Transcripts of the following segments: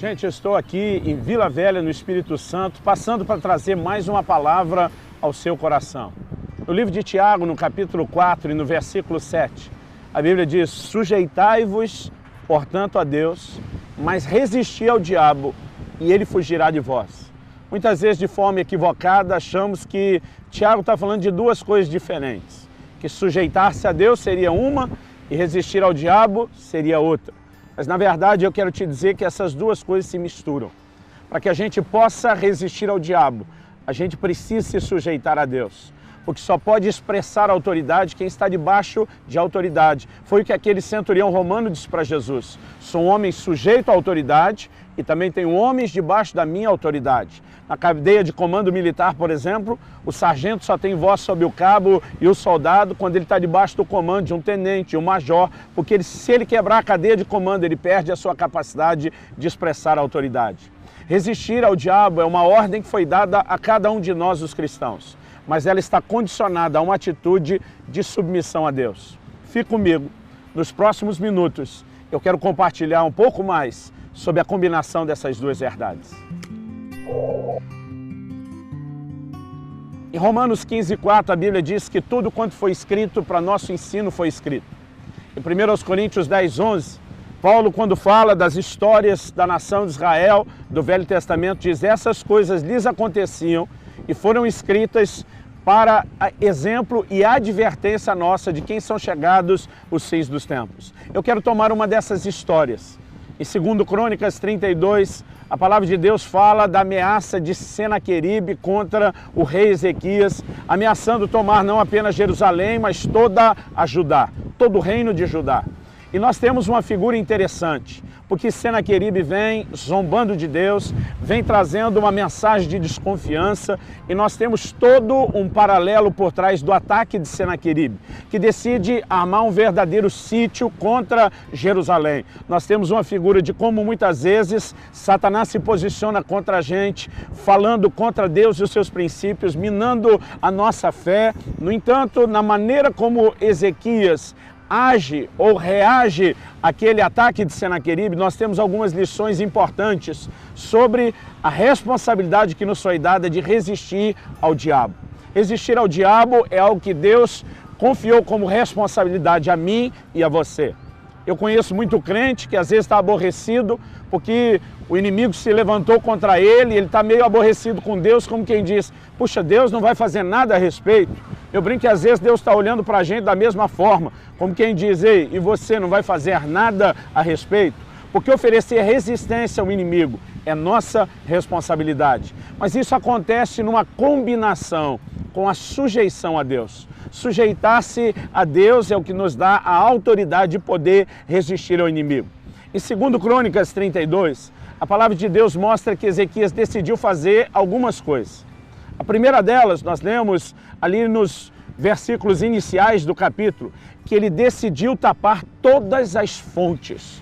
Gente, eu estou aqui em Vila Velha, no Espírito Santo, passando para trazer mais uma palavra ao seu coração. No livro de Tiago, no capítulo 4 e no versículo 7, a Bíblia diz: sujeitai-vos, portanto, a Deus, mas resisti ao diabo, e ele fugirá de vós. Muitas vezes, de forma equivocada, achamos que Tiago está falando de duas coisas diferentes, que sujeitar-se a Deus seria uma e resistir ao diabo seria outra. Mas, na verdade, eu quero te dizer que essas duas coisas se misturam. Para que a gente possa resistir ao diabo, a gente precisa se sujeitar a Deus. Porque só pode expressar autoridade quem está debaixo de autoridade. Foi o que aquele centurião romano disse para Jesus: sou um homem sujeito à autoridade e também tenho homens debaixo da minha autoridade. Na cadeia de comando militar, por exemplo, o sargento só tem voz sobre o cabo e o soldado quando ele está debaixo do comando de um tenente, de um major, porque se ele quebrar a cadeia de comando, ele perde a sua capacidade de expressar a autoridade. Resistir ao diabo é uma ordem que foi dada a cada um de nós, os cristãos, mas ela está condicionada a uma atitude de submissão a Deus. Fique comigo. Nos próximos minutos, eu quero compartilhar um pouco mais sobre a combinação dessas duas verdades. Em Romanos 15:4, a Bíblia diz que tudo quanto foi escrito para nosso ensino foi escrito. Em 1 Coríntios 10:11, Paulo, quando fala das histórias da nação de Israel, do Velho Testamento, diz: essas coisas lhes aconteciam e foram escritas para exemplo e advertência nossa de quem são chegados os fins dos tempos. Eu quero tomar uma dessas histórias. Em 2 Crônicas 32, a palavra de Deus fala da ameaça de Senaqueribe contra o rei Ezequias, ameaçando tomar não apenas Jerusalém, mas toda a Judá, todo o reino de Judá. E nós temos uma figura interessante, porque Senaqueribe vem zombando de Deus, vem trazendo uma mensagem de desconfiança, e nós temos todo um paralelo por trás do ataque de Senaqueribe, que decide armar um verdadeiro sítio contra Jerusalém. Nós temos uma figura de como muitas vezes Satanás se posiciona contra a gente, falando contra Deus e os seus princípios, minando a nossa fé. No entanto, na maneira como Ezequias age ou reage àquele ataque de Senaqueribe, nós temos algumas lições importantes sobre a responsabilidade que nos foi dada de resistir ao diabo. Resistir ao diabo é algo que Deus confiou como responsabilidade a mim e a você. Eu conheço muito crente que às vezes está aborrecido porque o inimigo se levantou contra ele e ele está meio aborrecido com Deus, como quem diz: puxa, Deus não vai fazer nada a respeito. Eu brinco que às vezes Deus está olhando para a gente da mesma forma, como quem diz: ei, e você não vai fazer nada a respeito? Porque oferecer resistência ao inimigo é nossa responsabilidade. Mas isso acontece numa combinação com a sujeição a Deus. Sujeitar-se a Deus é o que nos dá a autoridade de poder resistir ao inimigo. Em 2 Crônicas 32, a palavra de Deus mostra que Ezequias decidiu fazer algumas coisas. A primeira delas, nós lemos ali nos versículos iniciais do capítulo, que ele decidiu tapar todas as fontes,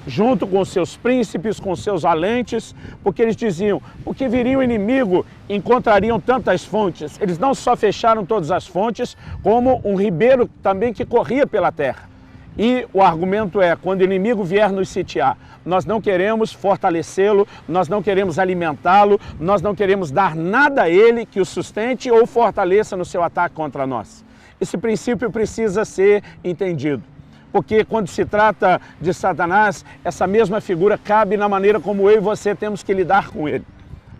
junto com seus príncipes, com seus valentes, porque eles diziam: porque viria o inimigo e encontrariam tantas fontes. Eles não só fecharam todas as fontes, como um ribeiro também que corria pela terra. E o argumento é: quando o inimigo vier nos sitiar, nós não queremos fortalecê-lo, nós não queremos alimentá-lo, nós não queremos dar nada a ele que o sustente ou fortaleça no seu ataque contra nós. Esse princípio precisa ser entendido, porque quando se trata de Satanás, essa mesma figura cabe na maneira como eu e você temos que lidar com ele.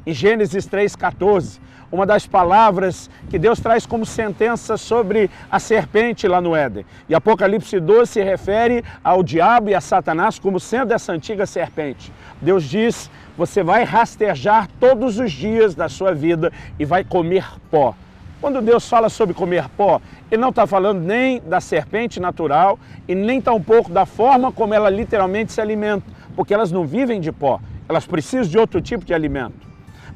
Em Gênesis 3:14, uma das palavras que Deus traz como sentença sobre a serpente lá no Éden. E Apocalipse 12 se refere ao diabo e a Satanás como sendo essa antiga serpente. Deus diz: você vai rastejar todos os dias da sua vida e vai comer pó. Quando Deus fala sobre comer pó, Ele não está falando nem da serpente natural e nem tampouco da forma como ela literalmente se alimenta, porque elas não vivem de pó, elas precisam de outro tipo de alimento.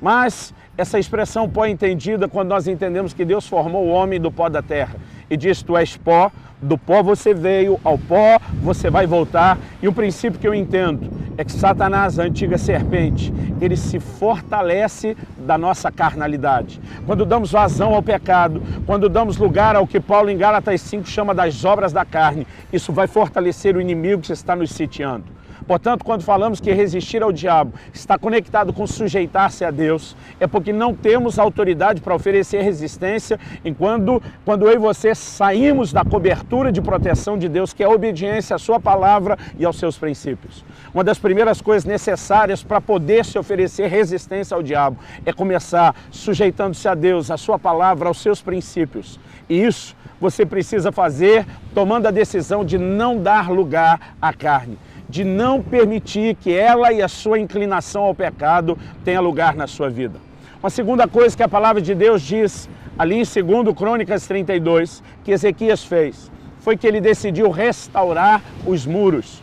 Mas essa expressão pó é entendida quando nós entendemos que Deus formou o homem do pó da terra e diz: tu és pó, do pó você veio, ao pó você vai voltar. E o princípio que eu entendo é que Satanás, a antiga serpente, ele se fortalece da nossa carnalidade. Quando damos vazão ao pecado, quando damos lugar ao que Paulo em Gálatas 5 chama das obras da carne, isso vai fortalecer o inimigo que está nos sitiando. Portanto, quando falamos que resistir ao diabo está conectado com sujeitar-se a Deus, é porque não temos autoridade para oferecer resistência quando eu e você saímos da cobertura de proteção de Deus, que é a obediência à sua palavra e aos seus princípios. Uma das primeiras coisas necessárias para poder se oferecer resistência ao diabo é começar sujeitando-se a Deus, à sua palavra, aos seus princípios. E isso você precisa fazer tomando a decisão de não dar lugar à carne, de não permitir que ela e a sua inclinação ao pecado tenha lugar na sua vida. Uma segunda coisa que a palavra de Deus diz ali em 2 Crônicas 32, que Ezequias fez, foi que ele decidiu restaurar os muros.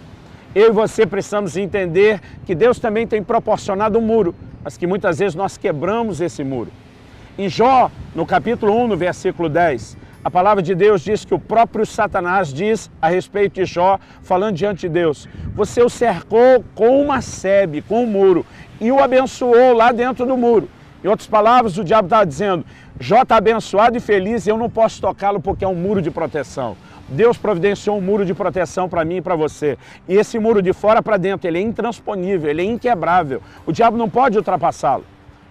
Eu e você precisamos entender que Deus também tem proporcionado um muro, mas que muitas vezes nós quebramos esse muro. Em Jó, no capítulo 1, no versículo 10, a palavra de Deus diz que o próprio Satanás diz a respeito de Jó, falando diante de Deus, você o cercou com uma sebe, com um muro, e o abençoou lá dentro do muro. Em outras palavras, o diabo estava dizendo, Jó está abençoado e feliz e eu não posso tocá-lo porque é um muro de proteção. Deus providenciou um muro de proteção para mim e para você. E esse muro de fora para dentro, ele é intransponível, ele é inquebrável. O diabo não pode ultrapassá-lo.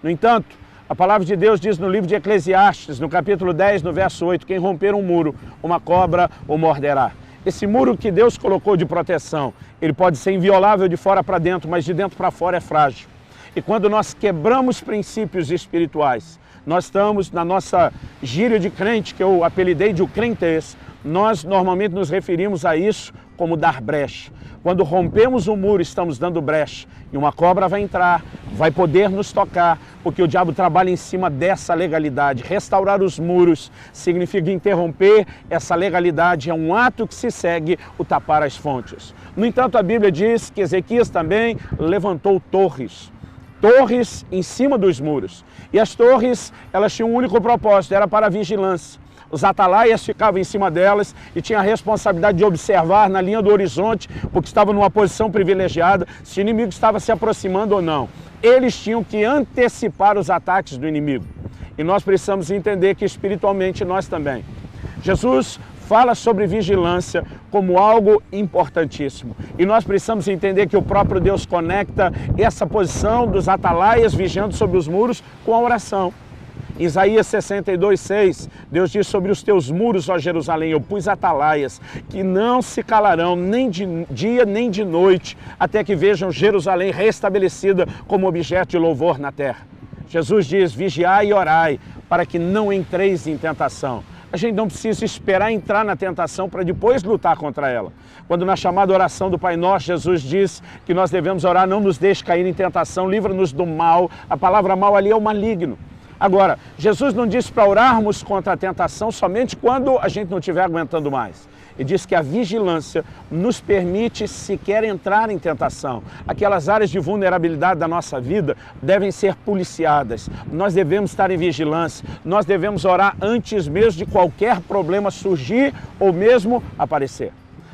No entanto, a palavra de Deus diz no livro de Eclesiastes, no capítulo 10, no verso 8, quem romper um muro, uma cobra o morderá. Esse muro que Deus colocou de proteção, ele pode ser inviolável de fora para dentro, mas de dentro para fora é frágil. E quando nós quebramos princípios espirituais, nós estamos na nossa gíria de crente, que eu apelidei de o crentez, nós normalmente nos referimos a isso como dar brecha. Quando rompemos o muro, estamos dando brecha. E uma cobra vai entrar, vai poder nos tocar, porque o diabo trabalha em cima dessa legalidade. Restaurar os muros significa interromper essa legalidade, é um ato que se segue o tapar as fontes. No entanto, a Bíblia diz que Ezequias também levantou torres em cima dos muros. E as torres, elas tinham um único propósito, era para a vigilância. Os atalaias ficavam em cima delas e tinham a responsabilidade de observar na linha do horizonte, porque estavam numa posição privilegiada, se o inimigo estava se aproximando ou não. Eles tinham que antecipar os ataques do inimigo. E nós precisamos entender que espiritualmente nós também. Jesus fala sobre vigilância como algo importantíssimo. E nós precisamos entender que o próprio Deus conecta essa posição dos atalaias vigiando sobre os muros com a oração. Em Isaías 62:6, Deus diz sobre os teus muros, ó Jerusalém, eu pus atalaias, que não se calarão nem de dia nem de noite, até que vejam Jerusalém restabelecida como objeto de louvor na terra. Jesus diz, vigiai e orai, para que não entreis em tentação. A gente não precisa esperar entrar na tentação para depois lutar contra ela. Quando na chamada oração do Pai Nosso, Jesus diz que nós devemos orar, não nos deixe cair em tentação, livra-nos do mal. A palavra mal ali é o maligno. Agora, Jesus não disse para orarmos contra a tentação somente quando a gente não estiver aguentando mais. Ele diz que a vigilância nos permite sequer entrar em tentação. Aquelas áreas de vulnerabilidade da nossa vida devem ser policiadas. Nós devemos estar em vigilância. Nós devemos orar antes mesmo de qualquer problema surgir ou mesmo aparecer.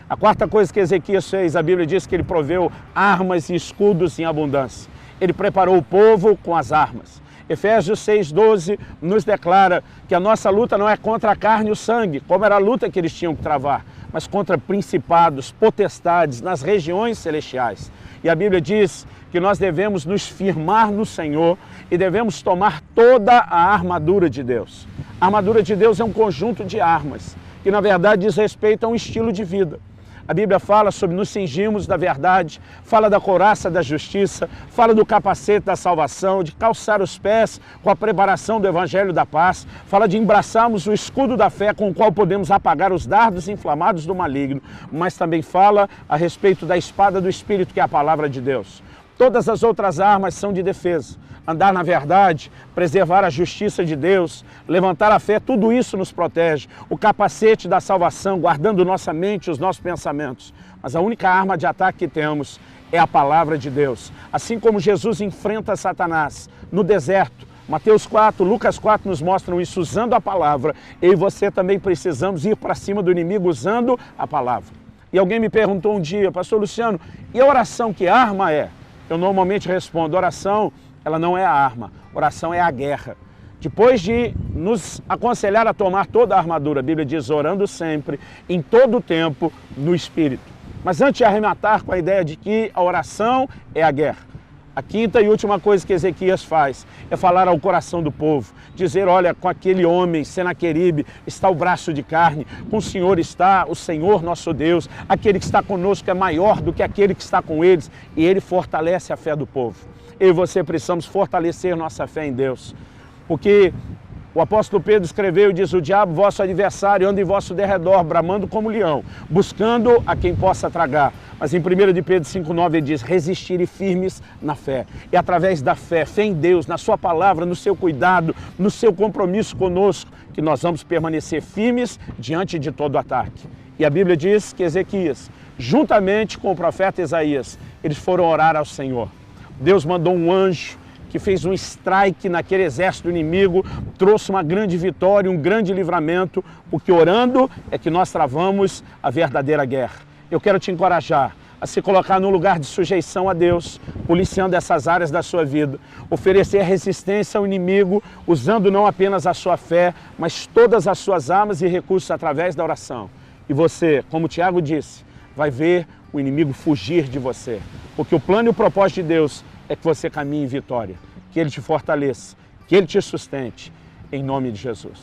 A quarta coisa que Ezequias fez, a Bíblia diz que ele proveu armas e escudos em abundância. Ele preparou o povo com as armas. Efésios 6:12 nos declara que a nossa luta não é contra a carne e o sangue, como era a luta que eles tinham que travar, mas contra principados, potestades nas regiões celestiais. E a Bíblia diz que nós devemos nos firmar no Senhor e devemos tomar toda a armadura de Deus. A armadura de Deus é um conjunto de armas, que na verdade diz respeito a um estilo de vida. A Bíblia fala sobre nos cingirmos da verdade, fala da couraça da justiça, fala do capacete da salvação, de calçar os pés com a preparação do Evangelho da paz, fala de embraçarmos o escudo da fé com o qual podemos apagar os dardos inflamados do maligno, mas também fala a respeito da espada do Espírito, que é a palavra de Deus. Todas as outras armas são de defesa. Andar na verdade, preservar a justiça de Deus, levantar a fé, tudo isso nos protege. O capacete da salvação, guardando nossa mente e os nossos pensamentos. Mas a única arma de ataque que temos é a palavra de Deus. Assim como Jesus enfrenta Satanás no deserto, Mateus 4, Lucas 4 nos mostram isso usando a palavra. Eu e você também precisamos ir para cima do inimigo usando a palavra. E alguém me perguntou um dia, pastor Luciano, e a oração que arma é? Eu normalmente respondo, oração, ela não é a arma, oração é a guerra. Depois de nos aconselhar a tomar toda a armadura, a Bíblia diz, orando sempre, em todo o tempo, no Espírito. Mas antes de arrematar com a ideia de que a oração é a guerra, a quinta e última coisa que Ezequias faz é falar ao coração do povo, dizer, olha, com aquele homem, Senaqueribe, está o braço de carne, com o Senhor está o Senhor nosso Deus, aquele que está conosco é maior do que aquele que está com eles, e ele fortalece a fé do povo. Eu e você precisamos fortalecer nossa fé em Deus, porque o apóstolo Pedro escreveu e diz, o diabo, vosso adversário, anda em vosso derredor, bramando como leão, buscando a quem possa tragar. Mas em 1 de Pedro 5,9 ele diz, resistirem firmes na fé. E através da fé em Deus, na sua palavra, no seu cuidado, no seu compromisso conosco, que nós vamos permanecer firmes diante de todo ataque. E a Bíblia diz que Ezequias, juntamente com o profeta Isaías, eles foram orar ao Senhor. Deus mandou um anjo que fez um strike naquele exército inimigo, trouxe uma grande vitória, um grande livramento, porque orando é que nós travamos a verdadeira guerra. Eu quero te encorajar a se colocar num lugar de sujeição a Deus, policiando essas áreas da sua vida, oferecer resistência ao inimigo, usando não apenas a sua fé, mas todas as suas armas e recursos através da oração. E você, como Tiago disse, vai ver o inimigo fugir de você, porque o plano e o propósito de Deus é que você caminhe em vitória, que Ele te fortaleça, que Ele te sustente, em nome de Jesus.